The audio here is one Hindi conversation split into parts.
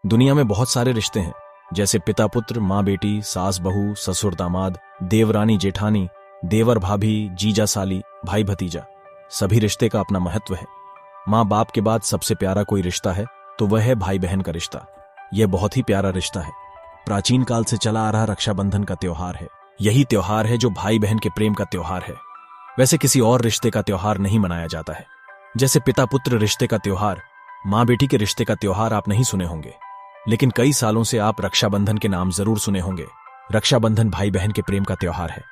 दुनिया में बहुत सारे रिश्ते हैं, जैसे पिता पुत्र, माँ बेटी, सास बहू, ससुर दामाद, देवरानी जेठानी, देवर भाभी, जीजा साली, भाई भतीजा। सभी रिश्ते का अपना महत्व है। माँ बाप के बाद सबसे प्यारा कोई रिश्ता है तो वह है भाई बहन का रिश्ता। यह बहुत ही प्यारा रिश्ता है। प्राचीन काल से चला आ रहा रक्षाबंधन का त्योहार है। यही त्योहार है जो भाई बहन के प्रेम का त्योहार है। वैसे किसी और रिश्ते का त्योहार नहीं मनाया जाता है। जैसे पिता पुत्र रिश्ते का त्योहार, माँ बेटी के रिश्ते का त्योहार आप नहीं सुने होंगे, लेकिन कई सालों से आप रक्षाबंधन के नाम जरूर सुने होंगे। रक्षाबंधन भाई बहन के प्रेम का त्योहार है।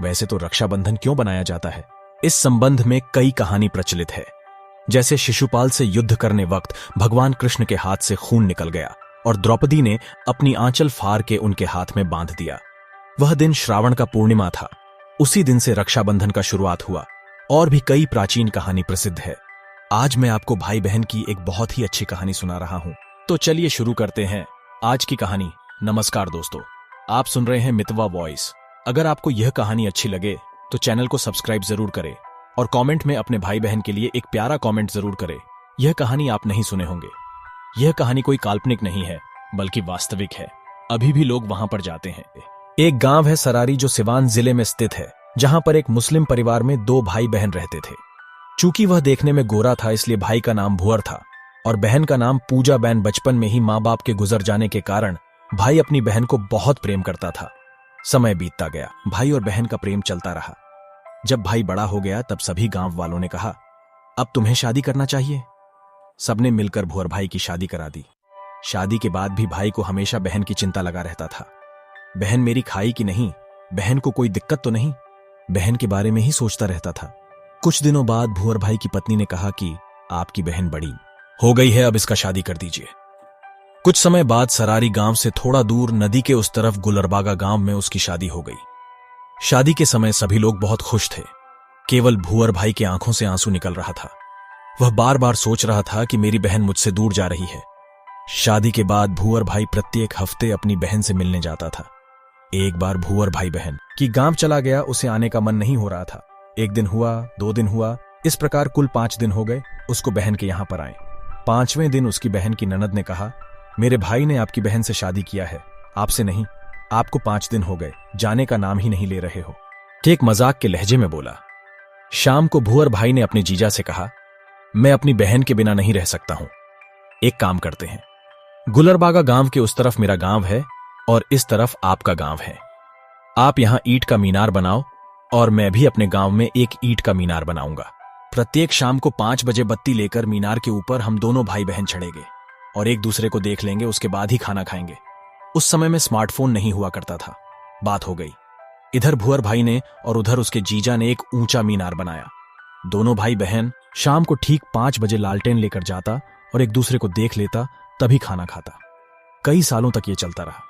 वैसे तो रक्षाबंधन क्यों बनाया जाता है, इस संबंध में कई कहानी प्रचलित है। जैसे शिशुपाल से युद्ध करने वक्त भगवान कृष्ण के हाथ से खून निकल गया और द्रौपदी ने अपनी आंचल फाड़ के उनके हाथ में बांध दिया। वह दिन श्रावण का पूर्णिमा था। उसी दिन से रक्षाबंधन का शुरुआत हुआ। और भी कई प्राचीन कहानी प्रसिद्ध है। आज मैं आपको भाई बहन की एक बहुत ही अच्छी कहानी सुना रहा हूं। तो चलिए शुरू करते हैं आज की कहानी। नमस्कार दोस्तों, आप सुन रहे हैं मितवा वॉइस। अगर आपको यह कहानी अच्छी लगे तो चैनल को सब्सक्राइब जरूर करें और कमेंट में अपने भाई बहन के लिए एक प्यारा कमेंट जरूर करें। यह कहानी आप नहीं सुने होंगे। यह कहानी कोई काल्पनिक नहीं है, बल्कि वास्तविक है। अभी भी लोग वहां पर जाते हैं। एक गांव है सरारी, जो सिवान जिले में स्थित है, जहां पर एक मुस्लिम परिवार में 2 भाई बहन रहते थे। चूंकि वह देखने में गोरा था, इसलिए भाई का नाम भुअर था और बहन का नाम पूजा बैन। बचपन में ही माँ बाप के गुजर जाने के कारण भाई अपनी बहन को बहुत प्रेम करता था। समय बीतता गया, भाई और बहन का प्रेम चलता रहा। जब भाई बड़ा हो गया तब सभी गांव वालों ने कहा, अब तुम्हें शादी करना चाहिए। सबने मिलकर भुअर भाई की शादी करा दी। शादी के बाद भी भाई को हमेशा बहन की चिंता लगा रहता था। बहन मेरी खाई कि नहीं, बहन को कोई दिक्कत तो नहीं, बहन के बारे में ही सोचता रहता था। कुछ दिनों बाद भुअर भाई की पत्नी ने कहा कि आपकी बहन बड़ी हो गई है, अब इसका शादी कर दीजिए। कुछ समय बाद सरारी गांव से थोड़ा दूर नदी के उस तरफ गुलरबागा गांव में उसकी शादी हो गई। शादी के समय सभी लोग बहुत खुश थे। केवल भुअर भाई की आंखों से आंसू निकल रहा था। वह बार बार सोच रहा था कि मेरी बहन मुझसे दूर जा रही है। शादी के बाद भुअर भाई प्रत्येक हफ्ते अपनी बहन से मिलने जाता था। एक बार भुअर भाई बहन की गांव चला गया। उसे आने का मन नहीं हो रहा था। 1 दिन हुआ, 2 दिन हुआ, इस प्रकार कुल 5 दिन हो गए उसको बहन के यहां पर आए। 5वें दिन उसकी बहन की ननद ने कहा, मेरे भाई ने आपकी बहन से शादी किया है, आपसे नहीं। आपको 5 दिन हो गए, जाने का नाम ही नहीं ले रहे हो। एक मजाक के लहजे में बोला। शाम को भुअर भाई ने अपने जीजा से कहा, मैं अपनी बहन के बिना नहीं रह सकता हूं। एक काम करते हैं, गुलरबागा गांव के उस तरफ मेरा गांव है और इस तरफ आपका गांव है। आप यहां ईंट का मीनार बनाओ और मैं भी अपने गांव में एक ईंट का मीनार बनाऊंगा। प्रत्येक शाम को 5 बजे बत्ती लेकर मीनार के ऊपर हम दोनों भाई बहन चढ़ेंगे और एक दूसरे को देख लेंगे, उसके बाद ही खाना खाएंगे। उस समय में स्मार्टफोन नहीं हुआ करता था। बात हो गई। इधर भुअर भाई ने और उधर उसके जीजा ने एक ऊंचा मीनार बनाया। दोनों भाई बहन शाम को ठीक 5 बजे लालटेन लेकर जाता और एक दूसरे को देख लेता, तभी खाना खाता। कई सालों तक ये चलता रहा।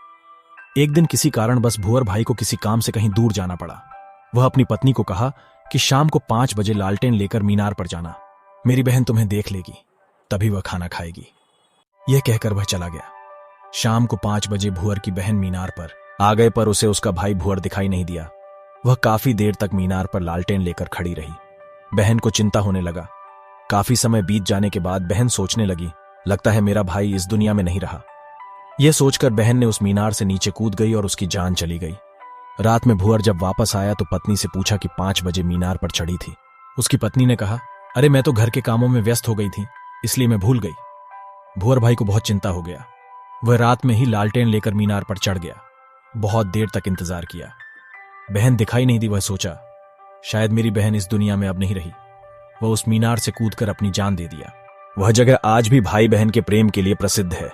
एक दिन किसी कारण बस भुअर भाई को किसी काम से कहीं दूर जाना पड़ा। वह अपनी पत्नी को कहा कि शाम को 5 बजे लालटेन लेकर मीनार पर जाना, मेरी बहन तुम्हें देख लेगी, तभी वह खाना खाएगी। यह कहकर वह चला गया। शाम को 5 बजे भुअर की बहन मीनार पर आ गए, पर उसे उसका भाई भुअर दिखाई नहीं दिया। वह काफी देर तक मीनार पर लालटेन लेकर खड़ी रही। बहन को चिंता होने लगा। काफी समय बीत जाने के बाद बहन सोचने लगी, लगता है मेरा भाई इस दुनिया में नहीं रहा। यह सोचकर बहन ने उस मीनार से नीचे कूद गई और उसकी जान चली गई। रात में भुअर जब वापस आया तो पत्नी से पूछा कि 5 बजे मीनार पर चढ़ी थी। उसकी पत्नी ने कहा, अरे मैं तो घर के कामों में व्यस्त हो गई थी, इसलिए मैं भूल गई। भुअर भाई को बहुत चिंता हो गया। वह रात में ही लालटेन लेकर मीनार पर चढ़ गया। बहुत देर तक इंतजार किया, बहन दिखाई नहीं दी। वह सोचा, शायद मेरी बहन इस दुनिया में अब नहीं रही। वह उस मीनार से कूदकर अपनी जान दे दिया। वह जगह आज भी भाई बहन के प्रेम के लिए प्रसिद्ध है।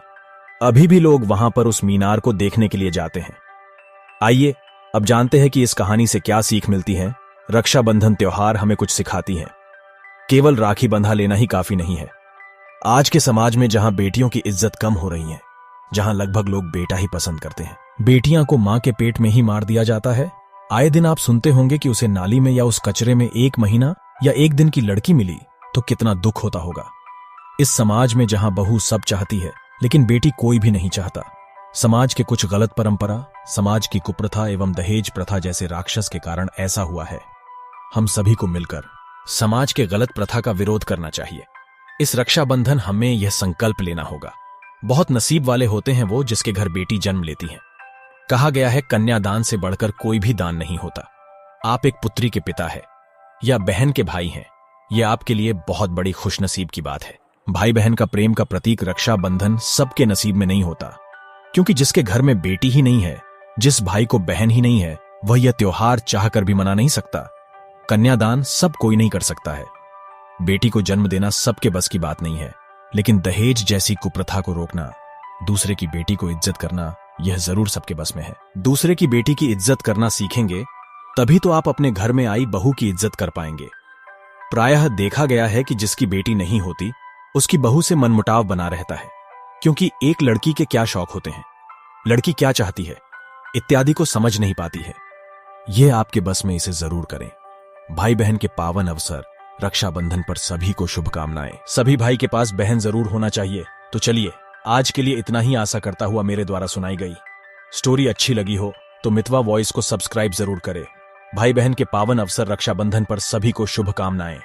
अभी भी लोग वहां पर उस मीनार को देखने के लिए जाते हैं। आइए अब जानते हैं कि इस कहानी से क्या सीख मिलती है। रक्षाबंधन त्योहार हमें कुछ सिखाती है। केवल राखी बंधा लेना ही काफी नहीं है। आज के समाज में जहां बेटियों की इज्जत कम हो रही है, जहां लगभग लोग बेटा ही पसंद करते हैं, बेटियां को मां के पेट में ही मार दिया जाता है। आए दिन आप सुनते होंगे कि उसे नाली में या उस कचरे में 1 महीना या 1 दिन की लड़की मिली तो कितना दुख होता होगा। इस समाज में जहां बहू सब चाहती है लेकिन बेटी कोई भी नहीं चाहता, समाज के कुछ गलत परंपरा, समाज की कुप्रथा एवं दहेज प्रथा जैसे राक्षस के कारण ऐसा हुआ है। हम सभी को मिलकर समाज के गलत प्रथा का विरोध करना चाहिए। इस रक्षाबंधन हमें यह संकल्प लेना होगा, बहुत नसीब वाले होते हैं वो जिसके घर बेटी जन्म लेती है। कहा गया है कन्यादान से बढ़कर कोई भी दान नहीं होता। आप एक पुत्री के पिता है या बहन के भाई हैं, यह आपके लिए बहुत बड़ी खुशनसीब की बात है। भाई बहन का प्रेम का प्रतीक रक्षाबंधन सबके नसीब में नहीं होता, क्योंकि जिसके घर में बेटी ही नहीं है, जिस भाई को बहन ही नहीं है, वह यह त्योहार चाहकर भी मना नहीं सकता। कन्यादान सब कोई नहीं कर सकता है। बेटी को जन्म देना सबके बस की बात नहीं है, लेकिन दहेज जैसी कुप्रथा को रोकना, दूसरे की बेटी को इज्जत करना, यह जरूर सबके बस में है। दूसरे की बेटी की इज्जत करना सीखेंगे तभी तो आप अपने घर में आई बहू की इज्जत कर पाएंगे। प्रायः देखा गया है कि जिसकी बेटी नहीं होती उसकी बहू से मनमुटाव बना रहता है, क्योंकि एक लड़की के क्या शौक होते हैं, लड़की क्या चाहती है इत्यादि को समझ नहीं पाती है। यह आपके बस में, इसे जरूर करें। भाई बहन के पावन अवसर रक्षाबंधन पर सभी को शुभकामनाएं। सभी भाई के पास बहन जरूर होना चाहिए। तो चलिए, आज के लिए इतना ही आशा करता हुआ मेरे द्वारा सुनाई गई स्टोरी अच्छी लगी हो तो मितवा वॉइस को सब्सक्राइब जरूर करें। भाई बहन के पावन अवसर रक्षाबंधन पर सभी को शुभकामनाएं।